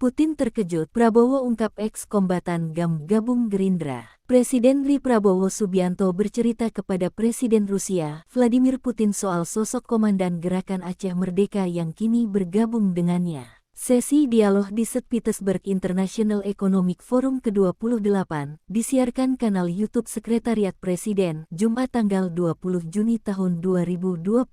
Putin terkejut, Prabowo ungkap eks-kombatan GAM gabung Gerindra. Presiden RI Prabowo Subianto bercerita kepada Presiden Rusia, Vladimir Putin soal sosok Komandan Gerakan Aceh Merdeka yang kini bergabung dengannya. Sesi dialog di St. Petersburg International Economic Forum ke-28 disiarkan kanal YouTube Sekretariat Presiden, Jumat tanggal 20 Juni tahun 2025.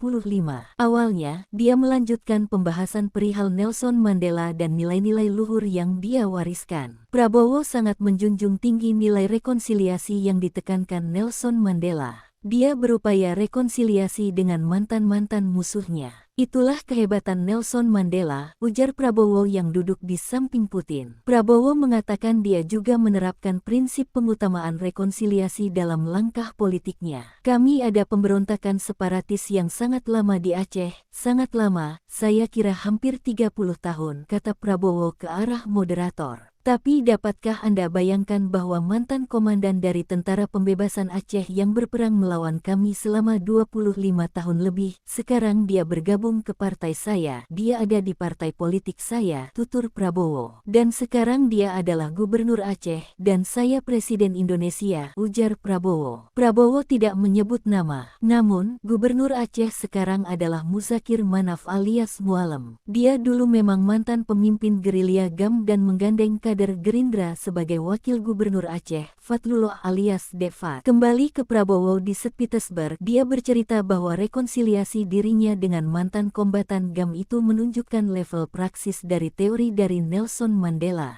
Awalnya, dia melanjutkan pembahasan perihal Nelson Mandela dan nilai-nilai luhur yang dia wariskan. Prabowo sangat menjunjung tinggi nilai rekonsiliasi yang ditekankan Nelson Mandela. Dia berupaya rekonsiliasi dengan mantan-mantan musuhnya. Itulah kehebatan Nelson Mandela, ujar Prabowo yang duduk di samping Putin. Prabowo mengatakan dia juga menerapkan prinsip pengutamaan rekonsiliasi dalam langkah politiknya. Kami ada pemberontakan separatis yang sangat lama di Aceh, sangat lama, saya kira hampir 30 tahun, kata Prabowo ke arah moderator. Tapi dapatkah Anda bayangkan bahwa mantan komandan dari Tentara Pembebasan Aceh yang berperang melawan kami selama 25 tahun lebih, sekarang dia bergabung ke partai saya, dia ada di partai politik saya, tutur Prabowo. Dan sekarang dia adalah Gubernur Aceh, dan saya Presiden Indonesia, ujar Prabowo. Prabowo tidak menyebut nama, namun, Gubernur Aceh sekarang adalah Muzakir Manaf alias Mualem. Dia dulu memang mantan pemimpin gerilya GAM dan menggandeng kader Gerindra sebagai wakil gubernur Aceh, Fatlullah alias Defat. Kembali ke Prabowo di St. Petersburg, dia bercerita bahwa rekonsiliasi dirinya dengan mantan kombatan GAM itu menunjukkan level praksis dari teori dari Nelson Mandela.